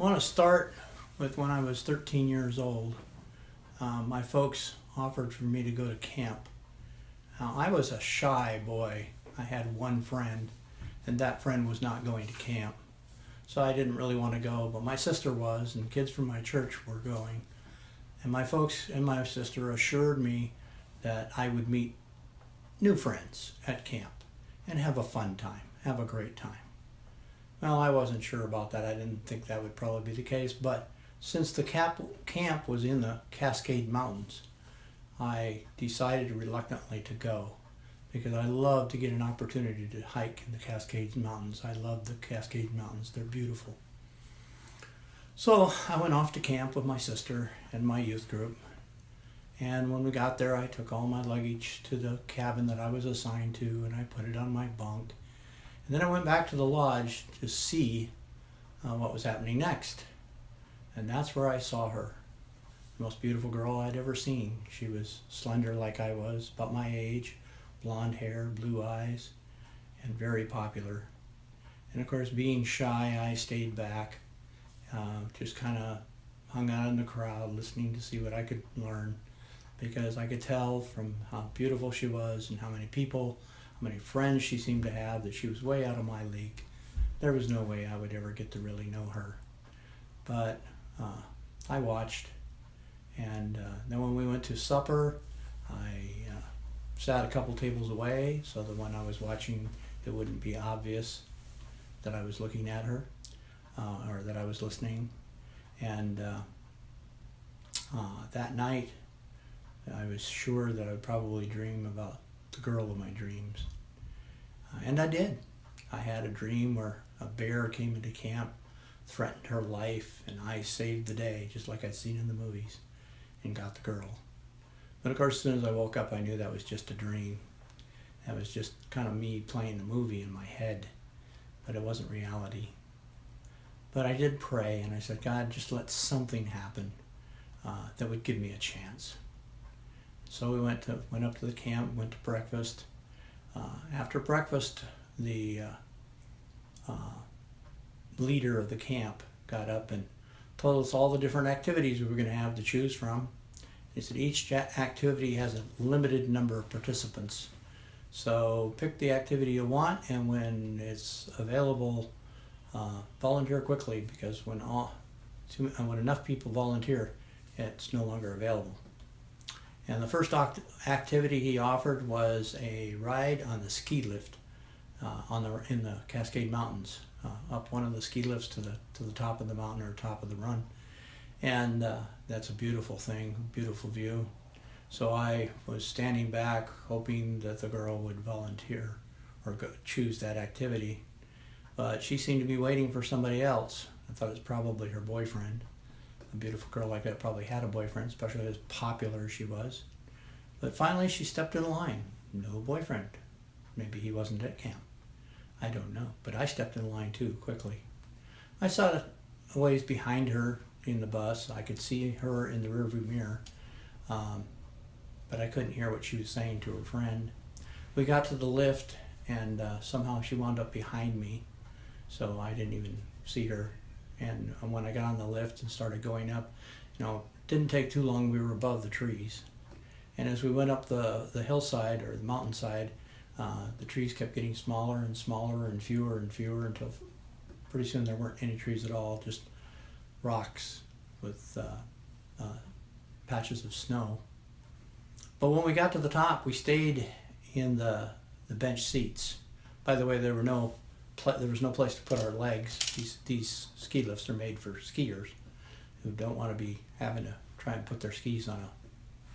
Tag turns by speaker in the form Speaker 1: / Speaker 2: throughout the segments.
Speaker 1: I want to start with when I was 13 years old. My folks offered for me to go to camp. Now, I was a shy boy. I had one friend, and that friend was not going to camp. So I didn't really want to go, but my sister was, and kids from my church were going. And my folks and my sister assured me that I would meet new friends at camp and have a fun time, have a great time. Well, I wasn't sure about that. I didn't think that would probably be the case, but since the camp was in the Cascade Mountains, I decided reluctantly to go because I love to get an opportunity to hike in the Cascade Mountains. I love the Cascade Mountains. They're beautiful. So I went off to camp with my sister and my youth group. And when we got there, I took all my luggage to the cabin that I was assigned to, and I put it on my bunk. And then I went back to the lodge to see what was happening next. And that's where I saw her. The most beautiful girl I'd ever seen. She was slender like I was, about my age, blonde hair, blue eyes, and very popular. And of course, being shy, I stayed back, just kind of hung out in the crowd, listening to see what I could learn, because I could tell from how beautiful she was and how many people, how many friends she seemed to have, that she was way out of my league. There was no way I would ever get to really know her. But I watched, and then when we went to supper, I sat a couple tables away so that when I was watching, it wouldn't be obvious that I was looking at her or that I was listening. And that night, I was sure that I would probably dream about the girl of my dreams. And I did. I had a dream where a bear came into camp, threatened her life, and I saved the day, just like I'd seen in the movies, and got the girl. But of course, as soon as I woke up, I knew that was just a dream. That was just kind of me playing a movie in my head, but it wasn't reality. But I did pray, and I said, God, just let something happen that would give me a chance. So we went up to the camp, went to breakfast. After breakfast, the leader of the camp got up and told us all the different activities we were going to have to choose from. He said each activity has a limited number of participants. So pick the activity you want, and when it's available, volunteer quickly, because when enough people volunteer, it's no longer available. And the first activity he offered was a ride on the ski lift in the Cascade Mountains, up one of the ski lifts to the top of the mountain or top of the run. And that's a beautiful thing, beautiful view. So I was standing back hoping that the girl would volunteer or choose that activity. But she seemed to be waiting for somebody else. I thought it was probably her boyfriend. A beautiful girl like that probably had a boyfriend, especially as popular as she was. But finally she stepped in line. No boyfriend. Maybe he wasn't at camp. I don't know. But I stepped in line too, quickly. I saw a ways behind her in the bus. I could see her in the rearview mirror. But I couldn't hear what she was saying to her friend. We got to the lift, and somehow she wound up behind me. So I didn't even see her. And when I got on the lift and started going up, it didn't take too long. We were above the trees. And as we went up the hillside or the mountainside, the trees kept getting smaller and smaller and fewer until pretty soon there weren't any trees at all, just rocks with patches of snow. But when we got to the top, we stayed in the bench seats. By the way, there was no place to put our legs. These ski lifts are made for skiers who don't want to be having to try and put their skis on a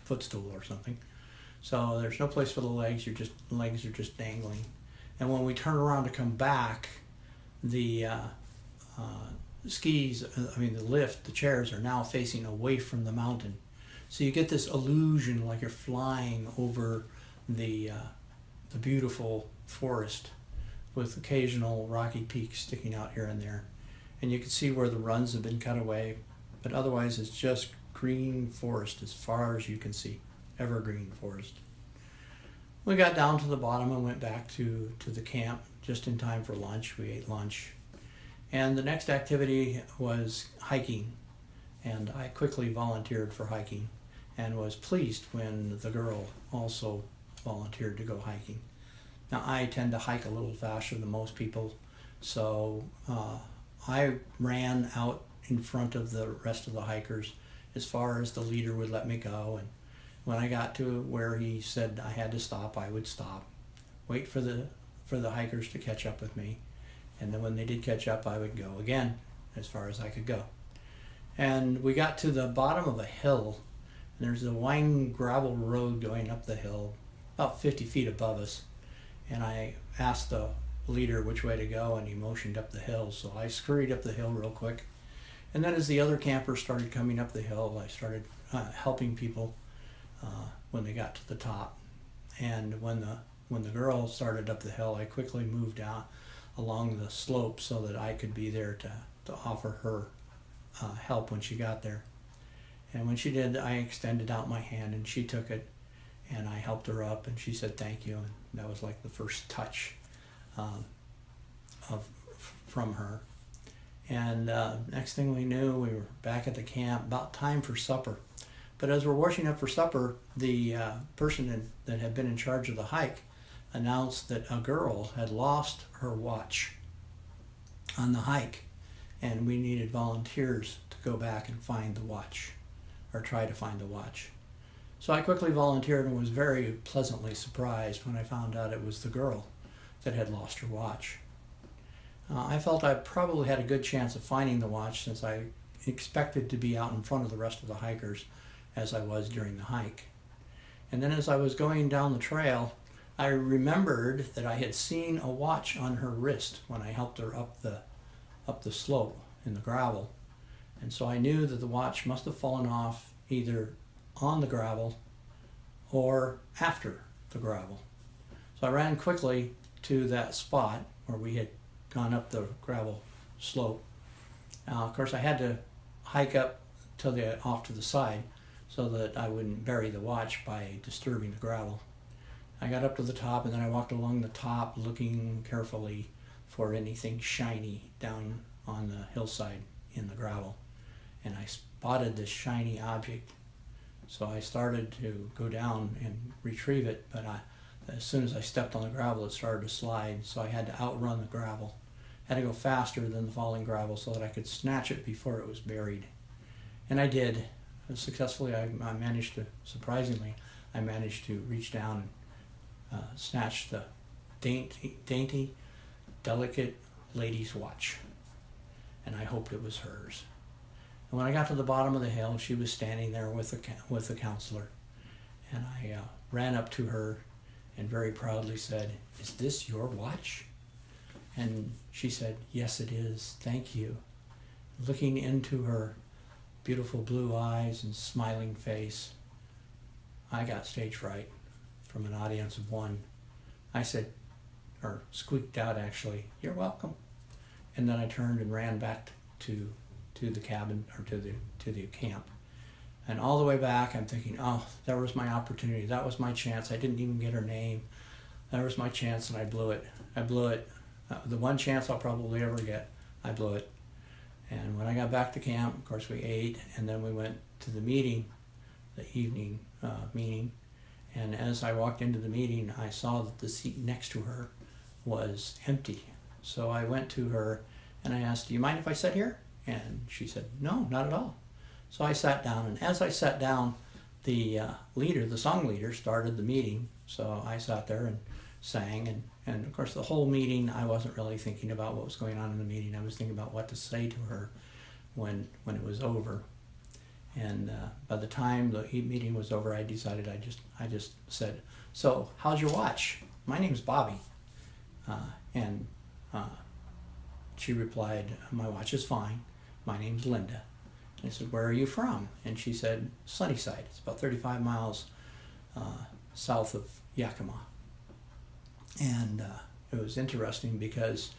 Speaker 1: footstool or something. So there's no place for the legs. Legs are just dangling. And when we turn around to come back, the the chairs are now facing away from the mountain. So you get this illusion like you're flying over the beautiful forest with occasional rocky peaks sticking out here and there. And you can see where the runs have been cut away, but otherwise it's just green forest as far as you can see, evergreen forest. We got down to the bottom and went back to the camp just in time for lunch. We ate lunch, And the next activity was hiking, and I quickly volunteered for hiking and was pleased when the girl also volunteered to go hiking. Now, I tend to hike a little faster than most people, so I ran out in front of the rest of the hikers as far as the leader would let me go. And when I got to where he said I had to stop, I would stop, wait for the hikers to catch up with me, and then when they did catch up, I would go again as far as I could go. And we got to the bottom of a hill, and there's a winding gravel road going up the hill about 50 feet above us. And I asked the leader which way to go, and he motioned up the hill, so I scurried up the hill real quick. And then as the other campers started coming up the hill, I started helping people when they got to the top. And when the girl started up the hill, I quickly moved down along the slope so that I could be there to offer her help when she got there. And when she did, I extended out my hand, and she took it, and I helped her up, and she said thank you, and that was like the first touch from her. And next thing we knew, we were back at the camp, about time for supper. But as we're washing up for supper, the person that had been in charge of the hike announced that a girl had lost her watch on the hike, and we needed volunteers to go back and find the watch, or try to find the watch. So I quickly volunteered and was very pleasantly surprised when I found out it was the girl that had lost her watch. I felt I probably had a good chance of finding the watch, since I expected to be out in front of the rest of the hikers as I was during the hike. And then as I was going down the trail, I remembered that I had seen a watch on her wrist when I helped her up the slope in the gravel. And so I knew that the watch must have fallen off either on the gravel or after the gravel. So I ran quickly to that spot where we had gone up the gravel slope. Of course, I had to hike up off to the side so that I wouldn't bury the watch by disturbing the gravel. I got up to the top, and then I walked along the top looking carefully for anything shiny down on the hillside in the gravel. And I spotted this shiny object. So I started to go down and retrieve it, but as soon as I stepped on the gravel, it started to slide, so I had to outrun the gravel. I had to go faster than the falling gravel so that I could snatch it before it was buried. And I did. Successfully, I managed to, surprisingly, I managed to reach down and snatch the dainty, delicate lady's watch. And I hoped it was hers. And when I got to the bottom of the hill, she was standing there with the counselor. And I ran up to her and very proudly said, "Is this your watch?" And she said, "Yes, it is. Thank you." Looking into her beautiful blue eyes and smiling face, I got stage fright from an audience of one. I said, or squeaked out actually, "You're welcome." And then I turned and ran back to the cabin, or to the camp. And all the way back, I'm thinking, oh, that was my opportunity. That was my chance. I didn't even get her name. That was my chance, and I blew it. I blew it. The one chance I'll probably ever get, I blew it. And when I got back to camp, of course, we ate, and then we went to the meeting, the evening meeting. And as I walked into the meeting, I saw that the seat next to her was empty. So I went to her and I asked, "Do you mind if I sit here?" And she said, "No, not at all." So I sat down, and as I sat down, the song leader, started the meeting. So I sat there and sang, and of course the whole meeting, I wasn't really thinking about what was going on in the meeting. I was thinking about what to say to her when it was over. And by the time the meeting was over, I decided I just said, "So how's your watch? My name's Bobby." And she replied, "My watch is fine. My name's Linda." I said, "Where are you from?" And she said, "Sunnyside." It's about 35 miles south of Yakima. And it was interesting because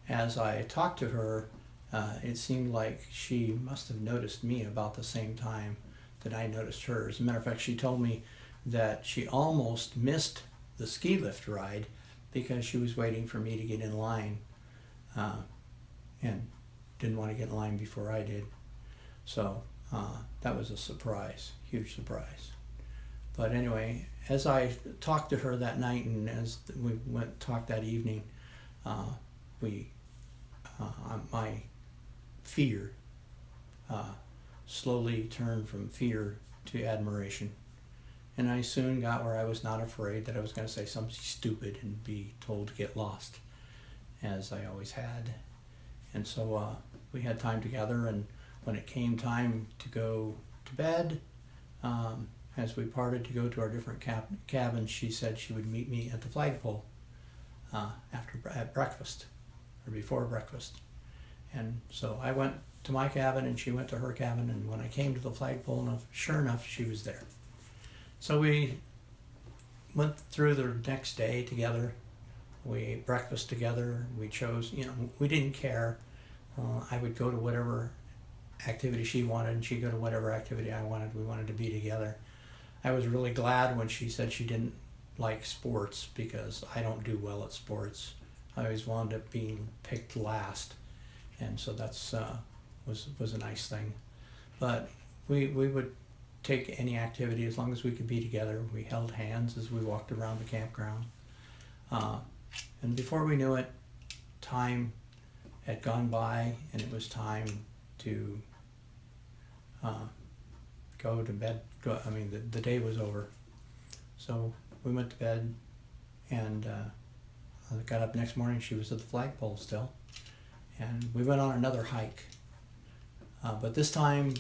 Speaker 1: as I talked to her, it seemed like she must have noticed me about the same time that I noticed her. As a matter of fact, she told me that she almost missed the ski lift ride because she was waiting for me to get in line. And didn't want to get in line before I did. So that was a surprise, huge surprise. But anyway, as I talked to her that night and as we went talked that evening, my fear slowly turned from fear to admiration. And I soon got where I was not afraid that I was going to say something stupid and be told to get lost, as I always had. And so we had time together, and when it came time to go to bed, as we parted to go to our different cabins, she said she would meet me at the flagpole at breakfast, or before breakfast. And so I went to my cabin and she went to her cabin, and when I came to the flagpole, sure enough, she was there. So we went through the next day together. We ate breakfast together. We chose, we didn't care. I would go to whatever activity she wanted, and she'd go to whatever activity I wanted. We wanted to be together. I was really glad when she said she didn't like sports, because I don't do well at sports. I always wound up being picked last, and so that's was a nice thing. But we would take any activity as long as we could be together. We held hands as we walked around the campground, and before we knew it, time had gone by, and it was time to go to bed. The day was over. So we went to bed, and I got up next morning. She was at the flagpole still, and we went on another hike. But this time,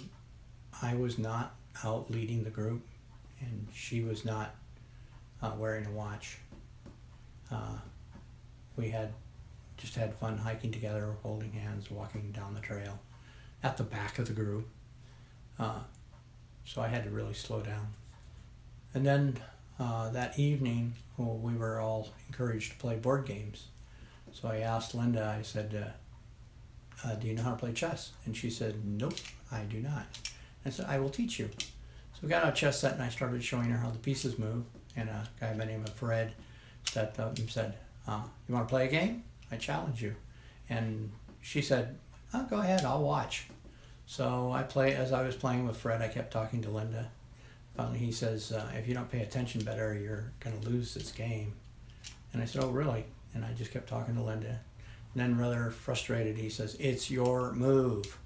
Speaker 1: I was not out leading the group, and she was not wearing a watch. We had just had fun hiking together, holding hands, walking down the trail at the back of the group. So I had to really slow down. And then that evening, we were all encouraged to play board games. So I asked Linda, I said, do you know how to play chess? And she said, nope, I do not. I said, I will teach you. So we got out a chess set, and I started showing her how the pieces move. And a guy by the name of Fred stepped up and said, you want to play a game? I challenge you. And she said, oh, go ahead, I'll watch. So as I was playing with Fred, I kept talking to Linda. Finally, he says, if you don't pay attention better, you're going to lose this game. And I said, oh, really? And I just kept talking to Linda. And then, rather frustrated, he says, it's your move.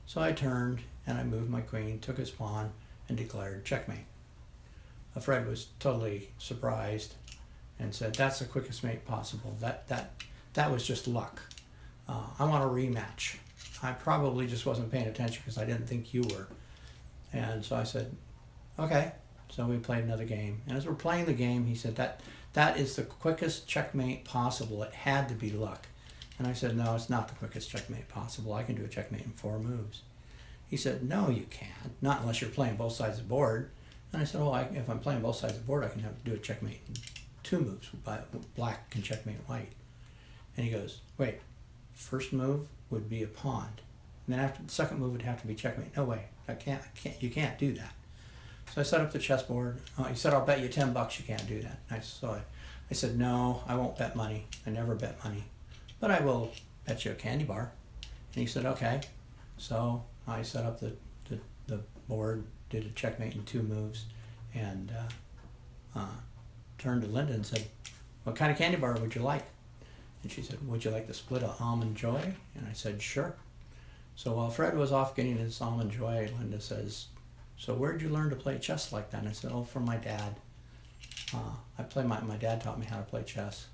Speaker 1: So I turned, and I moved my queen, took his pawn, and declared checkmate. Fred was totally surprised and said, that's the quickest mate possible. That was just luck. I want a rematch. I probably just wasn't paying attention because I didn't think you were. And so I said, okay. So we played another game. And as we're playing the game, he said, that is the quickest checkmate possible. It had to be luck. And I said, no, it's not the quickest checkmate possible. I can do a checkmate in 4 moves. He said, no, you can't. Not unless you're playing both sides of the board. And I said, oh, if I'm playing both sides of the board, I can do a checkmate in 2 moves. Black can checkmate white. And he goes, wait, first move would be a pawn. And then after the second move would have to be checkmate. No way, you can't do that. So I set up the chessboard. He said, I'll bet you $10 you can't do that. I said, no, I won't bet money. I never bet money. But I will bet you a candy bar. And he said, okay. So I set up the board, did a checkmate in 2 moves, and turned to Linda and said, what kind of candy bar would you like? And she said, would you like to split an Almond Joy? And I said, sure. So while Fred was off getting his Almond Joy, Linda says, so where'd you learn to play chess like that? And I said, oh, from my dad. My dad taught me how to play chess,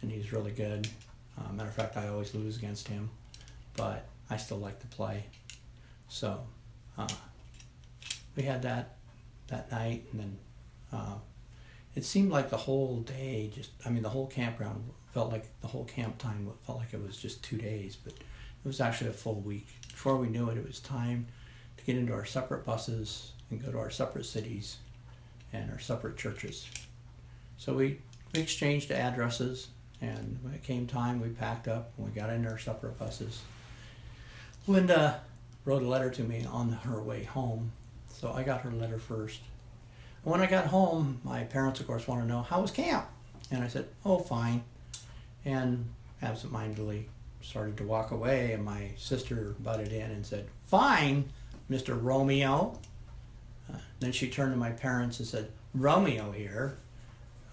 Speaker 1: and he's really good. Matter of fact, I always lose against him, but I still like to play. So we had that night, and then it seemed like the whole day, the whole campground felt like the whole camp time felt like it was just 2 days, but it was actually a full week. Before we knew it, it was time to get into our separate buses and go to our separate cities and our separate churches. So we exchanged addresses, and when it came time, we packed up and we got into our separate buses. Linda wrote a letter to me on her way home, so I got her letter first. And when I got home, my parents, of course, wanted to know, how was camp? And I said, oh, fine. And absentmindedly started to walk away, and my sister butted in and said, "Fine, Mr. Romeo." Then she turned to my parents and said, "Romeo here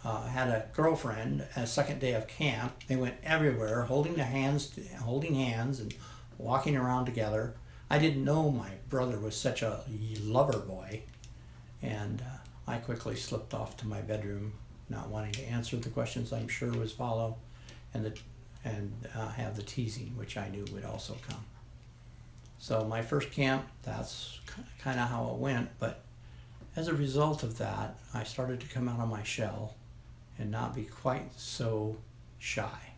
Speaker 1: had a girlfriend a second day of camp. They went everywhere holding hands and walking around together. I didn't know my brother was such a lover boy." And I quickly slipped off to my bedroom, not wanting to answer the questions I'm sure was follow, and have the teasing, which I knew would also come. So my first camp, that's kind of how it went. But as a result of that, I started to come out of my shell and not be quite so shy.